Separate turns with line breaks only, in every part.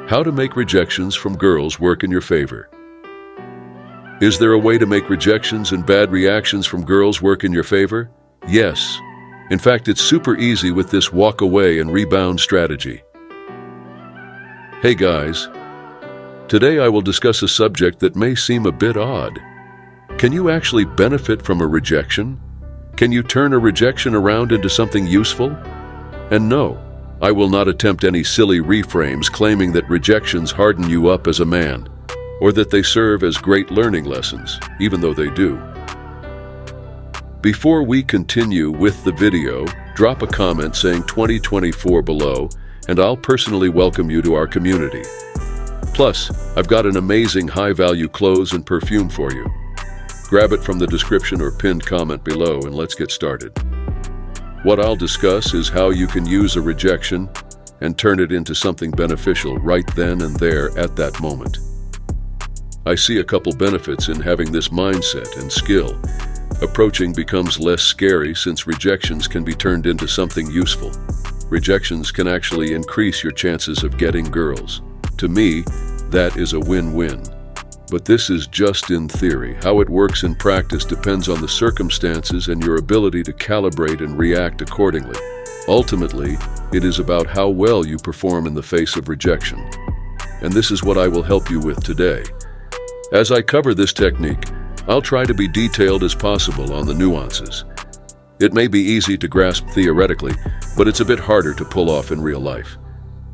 How to make rejections from girls work in your favor. Is there a way to make rejections and bad reactions from girls work in your favor? Yes. In fact, it's super easy with this walk away and rebound strategy. Hey guys, today I will discuss a subject that may seem a bit odd. Can you actually benefit from a rejection? Can you turn a rejection around into something useful? And no, I will not attempt any silly reframes claiming that rejections harden you up as a man, or that they serve as great learning lessons, even though they do. Before we continue with the video, drop a comment saying 2024 below, and I'll personally welcome you to our community. Plus, I've got an amazing high-value clothes and perfume for you. Grab it from the description or pinned comment below and let's get started. What I'll discuss is how you can use a rejection and turn it into something beneficial right then and there at that moment. I see a couple benefits in having this mindset and skill. Approaching becomes less scary since rejections can be turned into something useful. Rejections can actually increase your chances of getting girls. To me, that is a win-win. But this is just in theory. How it works in practice depends on the circumstances and your ability to calibrate and react accordingly. Ultimately, it is about how well you perform in the face of rejection. And this is what I will help you with today. As I cover this technique, I'll try to be detailed as possible on the nuances. It may be easy to grasp theoretically, but it's a bit harder to pull off in real life.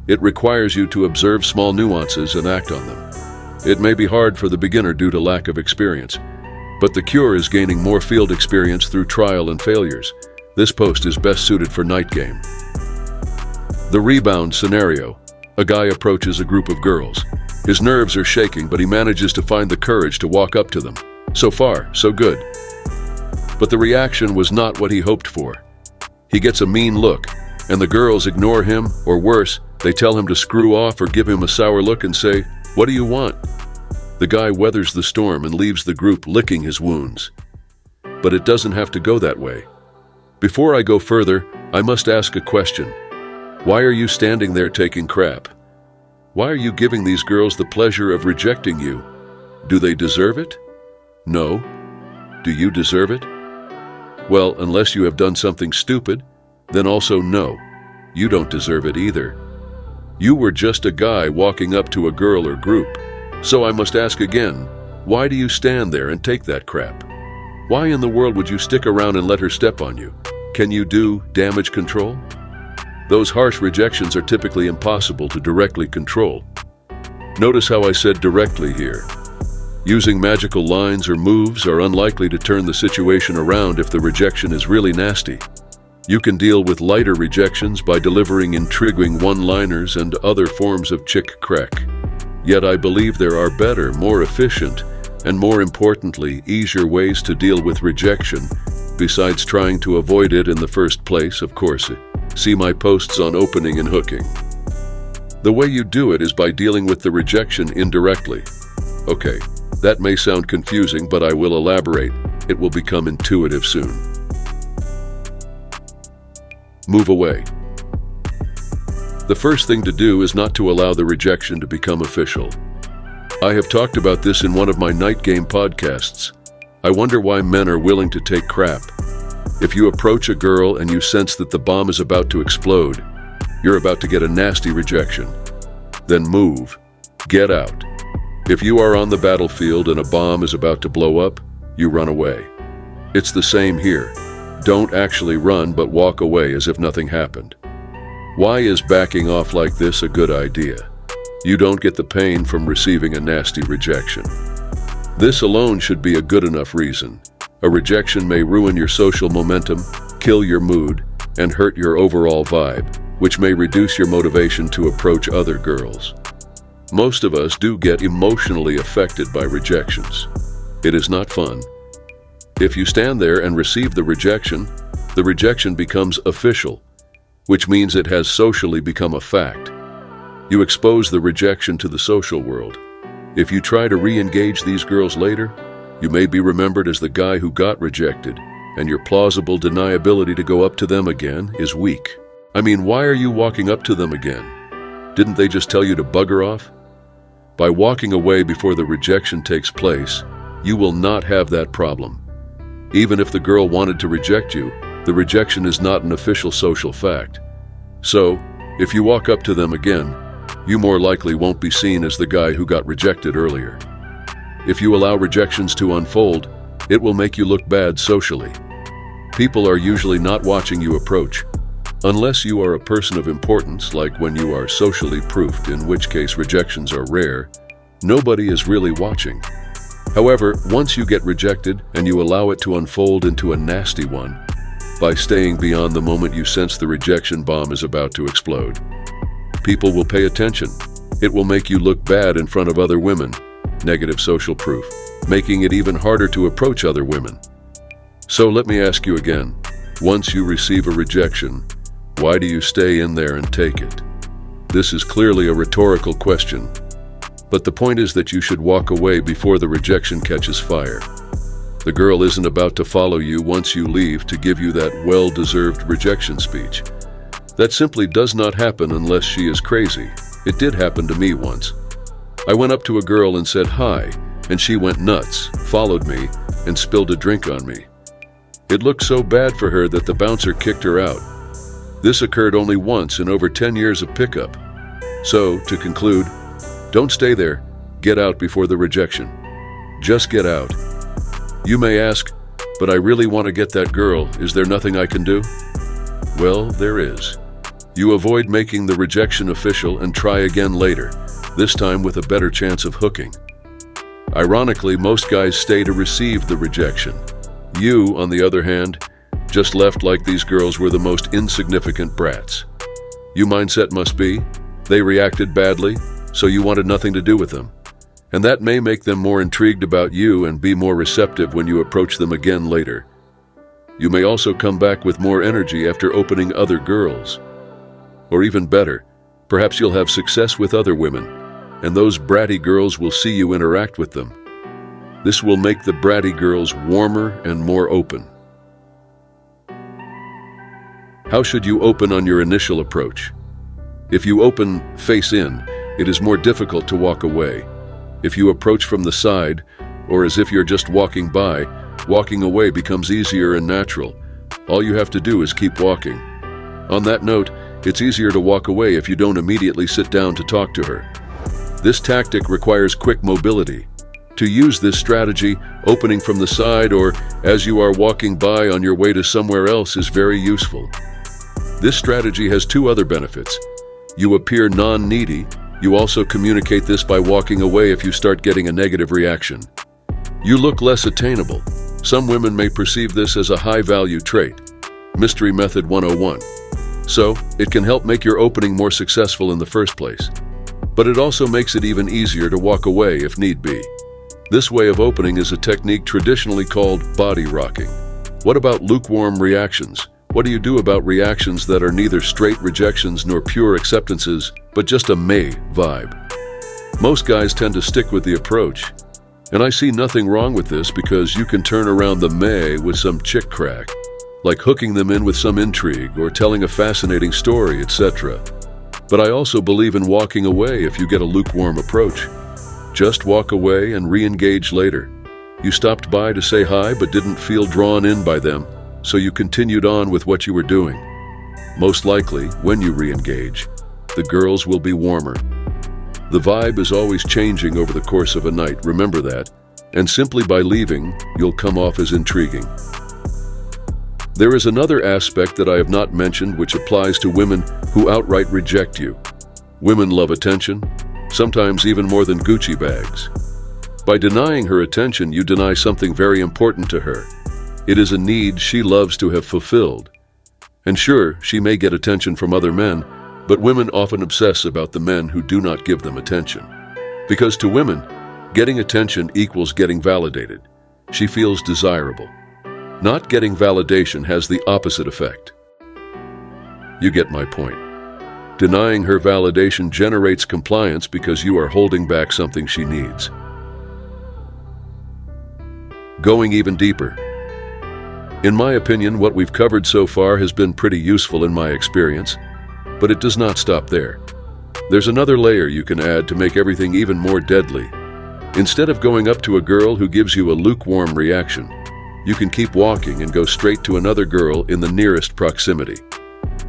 It requires you to observe small nuances and act on them. It may be hard for the beginner due to lack of experience, but the cure is gaining more field experience through trial and failures. This post is best suited for night game. The rebound scenario. A guy approaches a group of girls. His nerves are shaking, but he manages to find the courage to walk up to them. So far, so good. But the reaction was not what he hoped for. He gets a mean look, and the girls ignore him, or worse, they tell him to screw off or give him a sour look and say, "What do you want?" The guy weathers the storm and leaves the group licking his wounds. But it doesn't have to go that way. Before I go further, I must ask a question. Why are you standing there taking crap? Why are you giving these girls the pleasure of rejecting you? Do they deserve it? No. Do you deserve it? Well, unless you have done something stupid, then also no, you don't deserve it either. You were just a guy walking up to a girl or group. So I must ask again, why do you stand there and take that crap? Why in the world would you stick around and let her step on you? Can you do damage control? Those harsh rejections are typically impossible to directly control. Notice how I said directly here. Using magical lines or moves are unlikely to turn the situation around if the rejection is really nasty. You can deal with lighter rejections by delivering intriguing one-liners and other forms of chick crack. Yet I believe there are better, more efficient, and more importantly, easier ways to deal with rejection, besides trying to avoid it in the first place, of course. See my posts on opening and hooking. The way you do it is by dealing with the rejection indirectly. Okay, that may sound confusing, but I will elaborate. It will become intuitive soon. Move away. The first thing to do is not to allow the rejection to become official. I have talked about this in one of my night game podcasts. I wonder why men are willing to take crap. If you approach a girl and you sense that the bomb is about to explode, you're about to get a nasty rejection. Then move. Get out. If you are on the battlefield and a bomb is about to blow up, you run away. It's the same here. Don't actually run, but walk away as if nothing happened. Why is backing off like this a good idea? You don't get the pain from receiving a nasty rejection. This alone should be a good enough reason. A rejection may ruin your social momentum, kill your mood, and hurt your overall vibe, which may reduce your motivation to approach other girls. Most of us do get emotionally affected by rejections. It is not fun. If you stand there and receive the rejection becomes official, which means it has socially become a fact. You expose the rejection to the social world. If you try to re-engage these girls later, you may be remembered as the guy who got rejected, and your plausible deniability to go up to them again is weak. I mean, why are you walking up to them again? Didn't they just tell you to bugger off? By walking away before the rejection takes place, you will not have that problem. Even if the girl wanted to reject you, the rejection is not an official social fact. So, if you walk up to them again, you more likely won't be seen as the guy who got rejected earlier. If you allow rejections to unfold, it will make you look bad socially. People are usually not watching you approach, unless you are a person of importance, like when you are socially proofed, in which case rejections are rare. Nobody is really watching. However, once you get rejected and you allow it to unfold into a nasty one, by staying beyond the moment you sense the rejection bomb is about to explode, people will pay attention. It will make you look bad in front of other women, negative social proof, making it even harder to approach other women. So let me ask you again, once you receive a rejection, why do you stay in there and take it? This is clearly a rhetorical question, but the point is that you should walk away before the rejection catches fire. The girl isn't about to follow you once you leave to give you that well-deserved rejection speech. That simply does not happen unless she is crazy. It did happen to me once. I went up to a girl and said hi, and she went nuts, followed me, and spilled a drink on me. It looked so bad for her that the bouncer kicked her out. This occurred only once in over 10 years of pickup. So, to conclude, don't stay there. Get out before the rejection. Just get out. You may ask, but I really want to get that girl. Is there nothing I can do? Well, there is. You avoid making the rejection official and try again later, this time with a better chance of hooking. Ironically, most guys stay to receive the rejection. You, on the other hand, just left like these girls were the most insignificant brats. Your mindset must be, they reacted badly, so you wanted nothing to do with them. And that may make them more intrigued about you and be more receptive when you approach them again later. You may also come back with more energy after opening other girls. Or even better, perhaps you'll have success with other women, and those bratty girls will see you interact with them. This will make the bratty girls warmer and more open. How should you open on your initial approach? If you open face in, it is more difficult to walk away. If you approach from the side, or as if you're just walking by, walking away becomes easier and natural. All you have to do is keep walking. On that note, it's easier to walk away if you don't immediately sit down to talk to her. This tactic requires quick mobility. To use this strategy, opening from the side or as you are walking by on your way to somewhere else is very useful. This strategy has two other benefits. You appear non-needy. You also communicate this by walking away if you start getting a negative reaction. You look less attainable. Some women may perceive this as a high-value trait. Mystery Method 101. So, it can help make your opening more successful in the first place. But it also makes it even easier to walk away if need be. This way of opening is a technique traditionally called body rocking. What about lukewarm reactions? What do you do about reactions that are neither straight rejections nor pure acceptances, but just a meh vibe? Most guys tend to stick with the approach. And I see nothing wrong with this because you can turn around the meh with some chick crack, like hooking them in with some intrigue or telling a fascinating story, etc. But I also believe in walking away if you get a lukewarm approach. Just walk away and re-engage later. You stopped by to say hi but didn't feel drawn in by them, so you continued on with what you were doing. Most likely, when you re-engage, the girls will be warmer. The vibe is always changing over the course of a night, remember that, and simply by leaving, you'll come off as intriguing. There is another aspect that I have not mentioned which applies to women who outright reject you. Women love attention, sometimes even more than Gucci bags. By denying her attention, you deny something very important to her. It is a need she loves to have fulfilled. And sure, she may get attention from other men, but women often obsess about the men who do not give them attention. Because to women, getting attention equals getting validated. She feels desirable. Not getting validation has the opposite effect. You get my point. Denying her validation generates compliance because you are holding back something she needs. Going even deeper. In my opinion, what we've covered so far has been pretty useful in my experience, but it does not stop there. There's another layer you can add to make everything even more deadly. Instead of going up to a girl who gives you a lukewarm reaction, you can keep walking and go straight to another girl in the nearest proximity.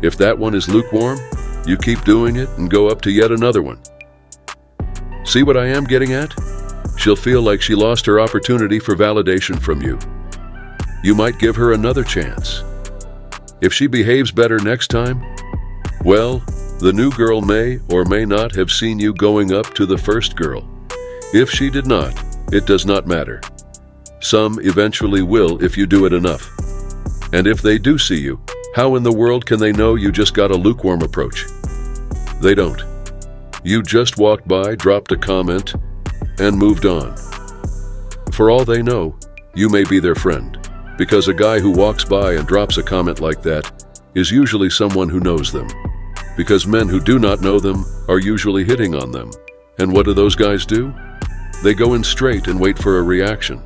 If that one is lukewarm, you keep doing it and go up to yet another one. See what I am getting at? She'll feel like she lost her opportunity for validation from you. You might give her another chance. If she behaves better next time, well, the new girl may or may not have seen you going up to the first girl. If she did not, it does not matter. Some eventually will if you do it enough. And if they do see you, how in the world can they know you just got a lukewarm approach? They don't. You just walked by, dropped a comment, and moved on. For all they know, you may be their friend, because a guy who walks by and drops a comment like that is usually someone who knows them, because men who do not know them are usually hitting on them. And what do those guys do? They go in straight and wait for a reaction.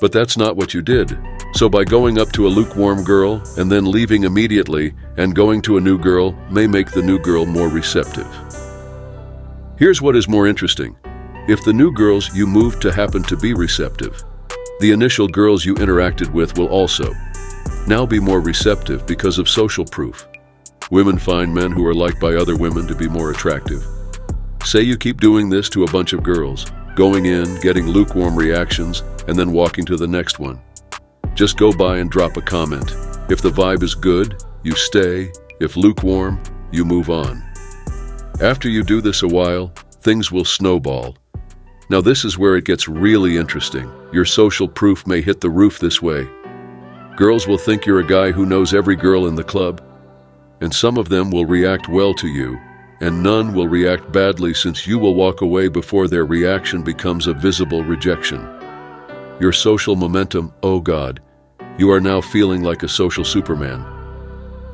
But that's not what you did. So by going up to a lukewarm girl and then leaving immediately and going to a new girl may make the new girl more receptive. Here's what is more interesting. If the new girls you moved to happen to be receptive, the initial girls you interacted with will also now be more receptive because of social proof. Women find men who are liked by other women to be more attractive. Say you keep doing this to a bunch of girls, going in, getting lukewarm reactions, and then walking to the next one. Just go by and drop a comment. If the vibe is good, you stay. If lukewarm, you move on. After you do this a while, things will snowball. Now this is where it gets really interesting. Your social proof may hit the roof this way. Girls will think you're a guy who knows every girl in the club, and some of them will react well to you, and none will react badly since you will walk away before their reaction becomes a visible rejection. Your social momentum, oh God, you are now feeling like a social Superman.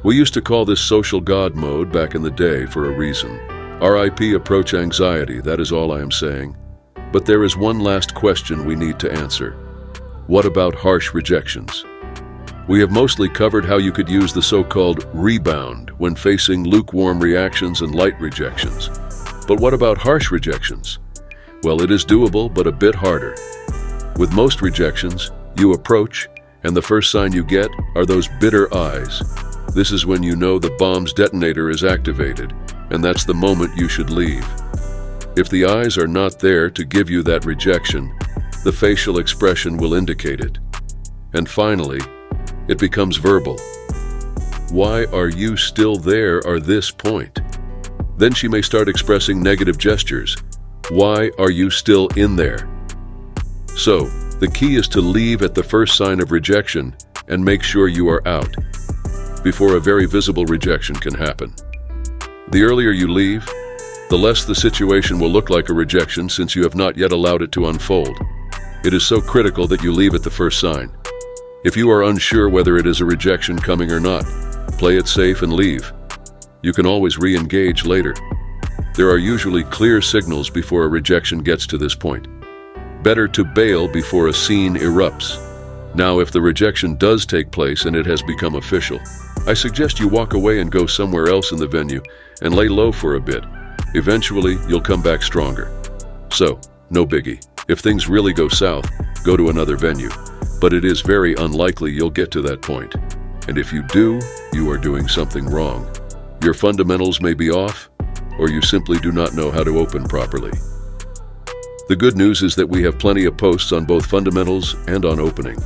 We used to call this social God mode back in the day for a reason. RIP approach anxiety, that is all I am saying. But there is one last question we need to answer. What about harsh rejections? We have mostly covered how you could use the so-called rebound when facing lukewarm reactions and light rejections. But what about harsh rejections? Well, it is doable, but a bit harder. With most rejections, you approach, and the first sign you get are those bitter eyes. This is when you know the bomb's detonator is activated, and that's the moment you should leave. If the eyes are not there to give you that rejection, the facial expression will indicate it. And finally, it becomes verbal. Why are you still there or this point? Then she may start expressing negative gestures. Why are you still in there? So, the key is to leave at the first sign of rejection and make sure you are out before a very visible rejection can happen. The earlier you leave, the less the situation will look like a rejection since you have not yet allowed it to unfold. It is so critical that you leave at the first sign. If you are unsure whether it is a rejection coming or not, play it safe and leave. You can always re-engage later. There are usually clear signals before a rejection gets to this point. Better to bail before a scene erupts. Now, if the rejection does take place and it has become official, I suggest you walk away and go somewhere else in the venue and lay low for a bit. Eventually, you'll come back stronger. So, no biggie. If things really go south, go to another venue. But it is very unlikely you'll get to that point. And if you do, you are doing something wrong. Your fundamentals may be off, or you simply do not know how to open properly. The good news is that we have plenty of posts on both fundamentals and on opening.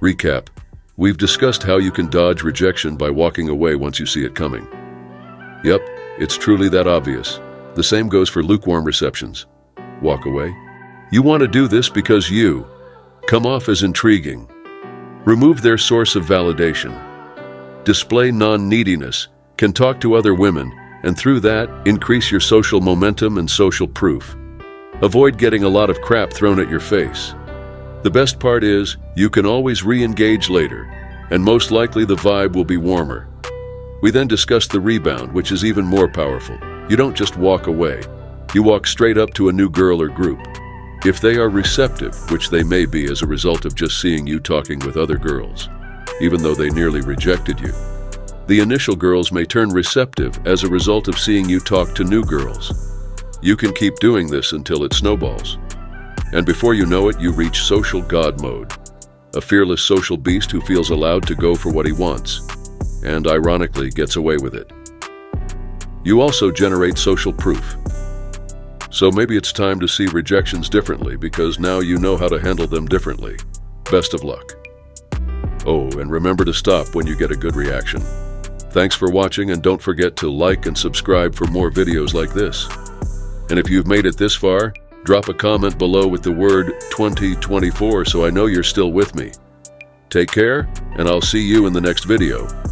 Recap. We've discussed how you can dodge rejection by walking away once you see it coming. Yep, it's truly that obvious. The same goes for lukewarm receptions. Walk away. You want to do this because you come off as intriguing. Remove their source of validation. Display non-neediness, can talk to other women, and through that, increase your social momentum and social proof. Avoid getting a lot of crap thrown at your face. The best part is, you can always re-engage later, and most likely the vibe will be warmer. We then discussed the rebound, which is even more powerful. You don't just walk away. You walk straight up to a new girl or group. If they are receptive, which they may be as a result of just seeing you talking with other girls, even though they nearly rejected you, The initial girls may turn receptive as a result of seeing you talk to new girls. You can keep doing this until it snowballs. And before you know it, you reach social god mode, a fearless social beast who feels allowed to go for what he wants, and ironically gets away with it. You also generate social proof. So maybe it's time to see rejections differently because now you know how to handle them differently. Best of luck. Oh, and remember to stop when you get a good reaction. Thanks for watching, and don't forget to like and subscribe for more videos like this. And if you've made it this far, drop a comment below with the word 2024 so I know you're still with me. Take care, and I'll see you in the next video.